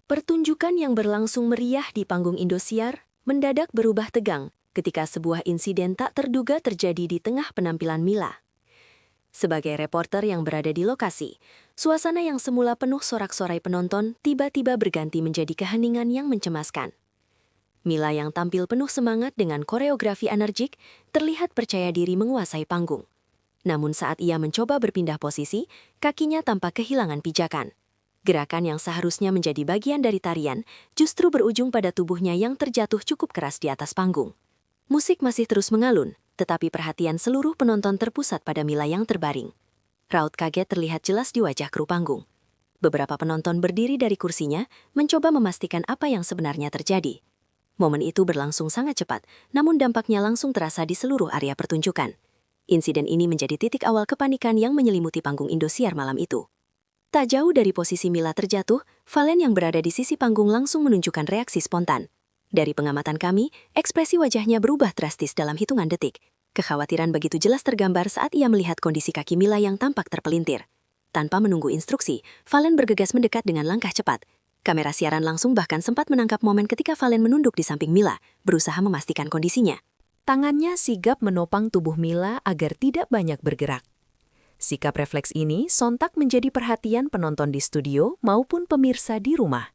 Pertunjukan yang berlangsung meriah di panggung Indosiar mendadak berubah tegang ketika sebuah insiden tak terduga terjadi di tengah penampilan Mila. Sebagai reporter yang berada di lokasi, suasana yang semula penuh sorak-sorai penonton tiba-tiba berganti menjadi keheningan yang mencemaskan. Mila yang tampil penuh semangat dengan koreografi energik terlihat percaya diri menguasai panggung. Namun saat ia mencoba berpindah posisi, kakinya tampak kehilangan pijakan. Gerakan yang seharusnya menjadi bagian dari tarian justru berujung pada tubuhnya yang terjatuh cukup keras di atas panggung. Musik masih terus mengalun, tetapi perhatian seluruh penonton terpusat pada Mila yang terbaring. Raut kaget terlihat jelas di wajah kru panggung. Beberapa penonton berdiri dari kursinya, mencoba memastikan apa yang sebenarnya terjadi. Momen itu berlangsung sangat cepat, namun dampaknya langsung terasa di seluruh area pertunjukan. Insiden ini menjadi titik awal kepanikan yang menyelimuti panggung Indosiar malam itu. Tak jauh dari posisi Mila terjatuh, Valen yang berada di sisi panggung langsung menunjukkan reaksi spontan. Dari pengamatan kami, ekspresi wajahnya berubah drastis dalam hitungan detik. Kekhawatiran begitu jelas tergambar saat ia melihat kondisi kaki Mila yang tampak terpelintir. Tanpa menunggu instruksi, Valen bergegas mendekat dengan langkah cepat. Kamera siaran langsung bahkan sempat menangkap momen ketika Valen menunduk di samping Mila, berusaha memastikan kondisinya. Tangannya sigap menopang tubuh Mila agar tidak banyak bergerak. Sikap refleks ini sontak menjadi perhatian penonton di studio maupun pemirsa di rumah.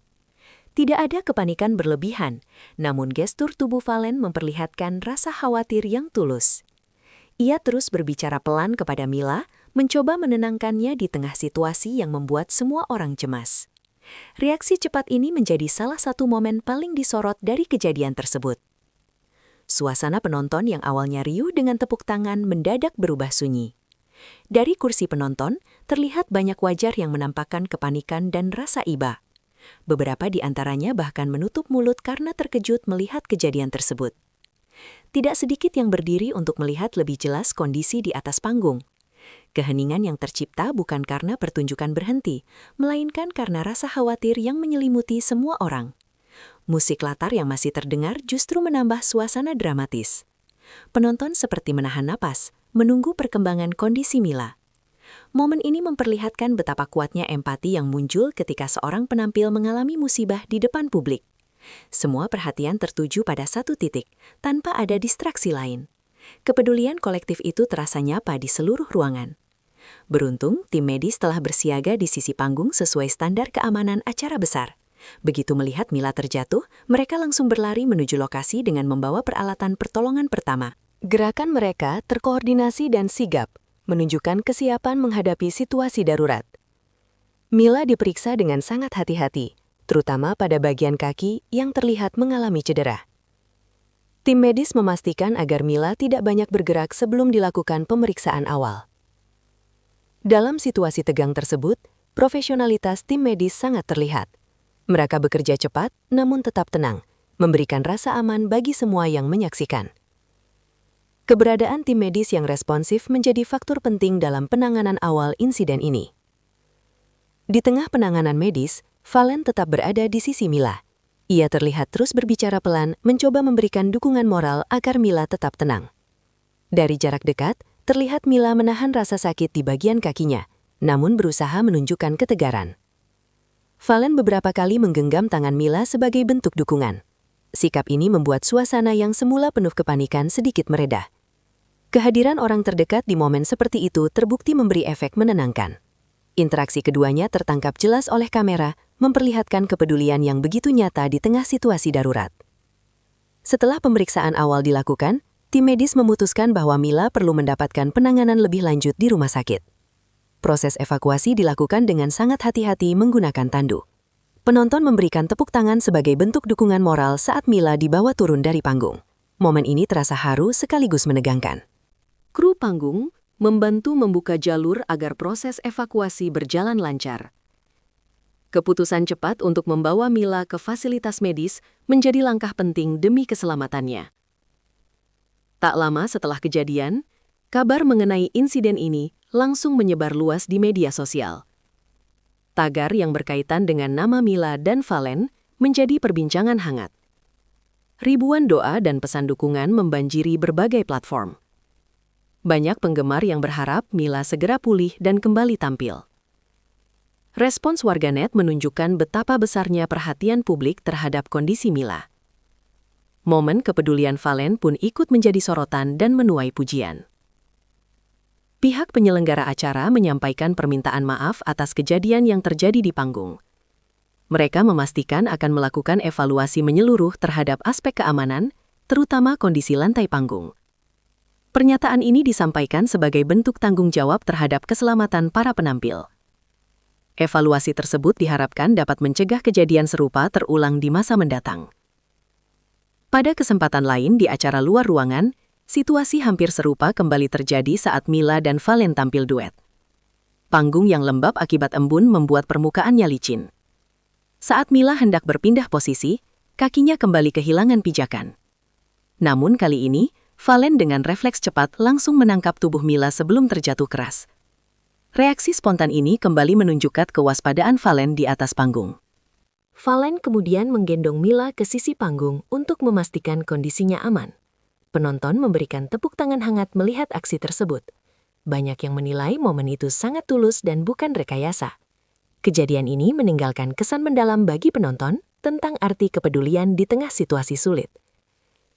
Tidak ada kepanikan berlebihan, namun gestur tubuh Valen memperlihatkan rasa khawatir yang tulus. Ia terus berbicara pelan kepada Mila, mencoba menenangkannya di tengah situasi yang membuat semua orang cemas. Reaksi cepat ini menjadi salah satu momen paling disorot dari kejadian tersebut. Suasana penonton yang awalnya riuh dengan tepuk tangan mendadak berubah sunyi. Dari kursi penonton, terlihat banyak wajah yang menampakkan kepanikan dan rasa iba. Beberapa di antaranya bahkan menutup mulut karena terkejut melihat kejadian tersebut. Tidak sedikit yang berdiri untuk melihat lebih jelas kondisi di atas panggung. Keheningan yang tercipta bukan karena pertunjukan berhenti, melainkan karena rasa khawatir yang menyelimuti semua orang. Musik latar yang masih terdengar justru menambah suasana dramatis. Penonton seperti menahan napas, menunggu perkembangan kondisi Mila. Momen ini memperlihatkan betapa kuatnya empati yang muncul ketika seorang penampil mengalami musibah di depan publik. Semua perhatian tertuju pada satu titik, tanpa ada distraksi lain. Kepedulian kolektif itu terasa nyata di seluruh ruangan. Beruntung, tim medis telah bersiaga di sisi panggung sesuai standar keamanan acara besar. Begitu melihat Mila terjatuh, mereka langsung berlari menuju lokasi dengan membawa peralatan pertolongan pertama. Gerakan mereka terkoordinasi dan sigap, menunjukkan kesiapan menghadapi situasi darurat. Mila diperiksa dengan sangat hati-hati, terutama pada bagian kaki yang terlihat mengalami cedera. Tim medis memastikan agar Mila tidak banyak bergerak sebelum dilakukan pemeriksaan awal. Dalam situasi tegang tersebut, profesionalitas tim medis sangat terlihat. Mereka bekerja cepat, namun tetap tenang, memberikan rasa aman bagi semua yang menyaksikan. Keberadaan tim medis yang responsif menjadi faktor penting dalam penanganan awal insiden ini. Di tengah penanganan medis, Valen tetap berada di sisi Mila. Ia terlihat terus berbicara pelan, mencoba memberikan dukungan moral agar Mila tetap tenang. Dari jarak dekat, terlihat Mila menahan rasa sakit di bagian kakinya, namun berusaha menunjukkan ketegaran. Valen beberapa kali menggenggam tangan Mila sebagai bentuk dukungan. Sikap ini membuat suasana yang semula penuh kepanikan sedikit mereda. Kehadiran orang terdekat di momen seperti itu terbukti memberi efek menenangkan. Interaksi keduanya tertangkap jelas oleh kamera, memperlihatkan kepedulian yang begitu nyata di tengah situasi darurat. Setelah pemeriksaan awal dilakukan, tim medis memutuskan bahwa Mila perlu mendapatkan penanganan lebih lanjut di rumah sakit. Proses evakuasi dilakukan dengan sangat hati-hati menggunakan tandu. Penonton memberikan tepuk tangan sebagai bentuk dukungan moral saat Mila dibawa turun dari panggung. Momen ini terasa haru sekaligus menegangkan. Kru panggung membantu membuka jalur agar proses evakuasi berjalan lancar. Keputusan cepat untuk membawa Mila ke fasilitas medis menjadi langkah penting demi keselamatannya. Tak lama setelah kejadian, kabar mengenai insiden ini langsung menyebar luas di media sosial. Tagar yang berkaitan dengan nama Mila dan Valen menjadi perbincangan hangat. Ribuan doa dan pesan dukungan membanjiri berbagai platform. Banyak penggemar yang berharap Mila segera pulih dan kembali tampil. Respons warganet menunjukkan betapa besarnya perhatian publik terhadap kondisi Mila. Momen kepedulian Valen pun ikut menjadi sorotan dan menuai pujian. Pihak penyelenggara acara menyampaikan permintaan maaf atas kejadian yang terjadi di panggung. Mereka memastikan akan melakukan evaluasi menyeluruh terhadap aspek keamanan, terutama kondisi lantai panggung. Pernyataan ini disampaikan sebagai bentuk tanggung jawab terhadap keselamatan para penampil. Evaluasi tersebut diharapkan dapat mencegah kejadian serupa terulang di masa mendatang. Pada kesempatan lain di acara luar ruangan, situasi hampir serupa kembali terjadi saat Mila dan Valen tampil duet. Panggung yang lembab akibat embun membuat permukaannya licin. Saat Mila hendak berpindah posisi, kakinya kembali kehilangan pijakan. Namun kali ini, Valen dengan refleks cepat langsung menangkap tubuh Mila sebelum terjatuh keras. Reaksi spontan ini kembali menunjukkan kewaspadaan Valen di atas panggung. Valen kemudian menggendong Mila ke sisi panggung untuk memastikan kondisinya aman. Penonton memberikan tepuk tangan hangat melihat aksi tersebut. Banyak yang menilai momen itu sangat tulus dan bukan rekayasa. Kejadian ini meninggalkan kesan mendalam bagi penonton tentang arti kepedulian di tengah situasi sulit.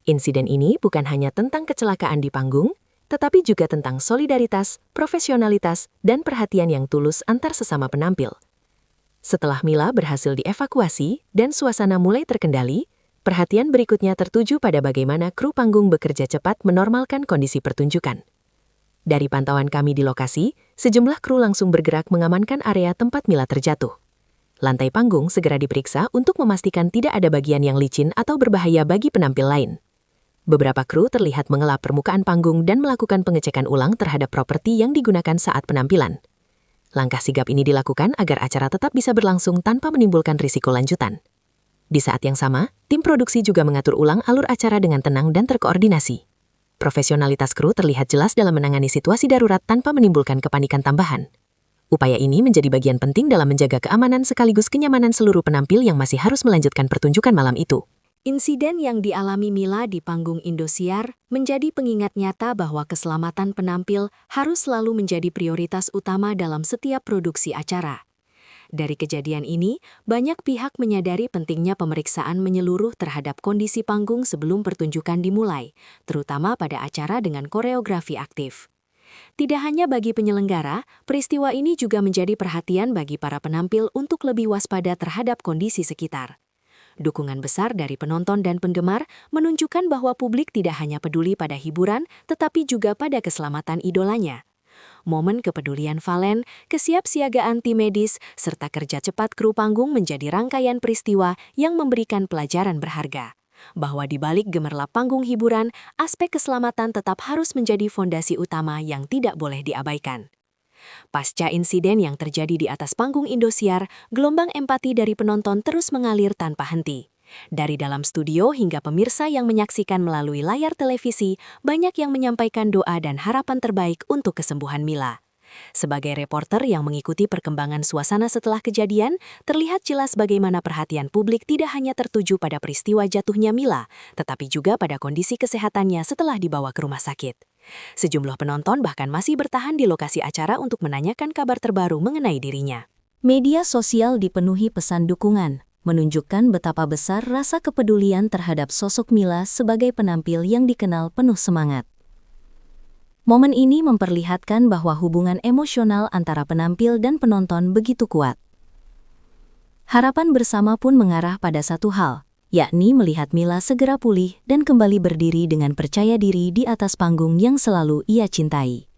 Insiden ini bukan hanya tentang kecelakaan di panggung, tetapi juga tentang solidaritas, profesionalitas, dan perhatian yang tulus antar sesama penampil. Setelah Mila berhasil dievakuasi dan suasana mulai terkendali, perhatian berikutnya tertuju pada bagaimana kru panggung bekerja cepat menormalkan kondisi pertunjukan. Dari pantauan kami di lokasi, sejumlah kru langsung bergerak mengamankan area tempat Mila terjatuh. Lantai panggung segera diperiksa untuk memastikan tidak ada bagian yang licin atau berbahaya bagi penampil lain. Beberapa kru terlihat mengelap permukaan panggung dan melakukan pengecekan ulang terhadap properti yang digunakan saat penampilan. Langkah sigap ini dilakukan agar acara tetap bisa berlangsung tanpa menimbulkan risiko lanjutan. Di saat yang sama, tim produksi juga mengatur ulang alur acara dengan tenang dan terkoordinasi. Profesionalitas kru terlihat jelas dalam menangani situasi darurat tanpa menimbulkan kepanikan tambahan. Upaya ini menjadi bagian penting dalam menjaga keamanan sekaligus kenyamanan seluruh penampil yang masih harus melanjutkan pertunjukan malam itu. Insiden yang dialami Mila di panggung Indosiar menjadi pengingat nyata bahwa keselamatan penampil harus selalu menjadi prioritas utama dalam setiap produksi acara. Dari kejadian ini, banyak pihak menyadari pentingnya pemeriksaan menyeluruh terhadap kondisi panggung sebelum pertunjukan dimulai, terutama pada acara dengan koreografi aktif. Tidak hanya bagi penyelenggara, peristiwa ini juga menjadi perhatian bagi para penampil untuk lebih waspada terhadap kondisi sekitar. Dukungan besar dari penonton dan penggemar menunjukkan bahwa publik tidak hanya peduli pada hiburan, tetapi juga pada keselamatan idolanya. Momen kepedulian Valen, kesiapsiagaan tim medis, serta kerja cepat kru panggung menjadi rangkaian peristiwa yang memberikan pelajaran berharga. Bahwa di balik gemerlap panggung hiburan, aspek keselamatan tetap harus menjadi fondasi utama yang tidak boleh diabaikan. Pasca insiden yang terjadi di atas panggung Indosiar, gelombang empati dari penonton terus mengalir tanpa henti. Dari dalam studio hingga pemirsa yang menyaksikan melalui layar televisi, banyak yang menyampaikan doa dan harapan terbaik untuk kesembuhan Mila. Sebagai reporter yang mengikuti perkembangan suasana setelah kejadian, terlihat jelas bagaimana perhatian publik tidak hanya tertuju pada peristiwa jatuhnya Mila, tetapi juga pada kondisi kesehatannya setelah dibawa ke rumah sakit. Sejumlah penonton bahkan masih bertahan di lokasi acara untuk menanyakan kabar terbaru mengenai dirinya. Media sosial dipenuhi pesan dukungan, menunjukkan betapa besar rasa kepedulian terhadap sosok Mila sebagai penampil yang dikenal penuh semangat. Momen ini memperlihatkan bahwa hubungan emosional antara penampil dan penonton begitu kuat. Harapan bersama pun mengarah pada satu hal, yakni melihat Mila segera pulih dan kembali berdiri dengan percaya diri di atas panggung yang selalu ia cintai.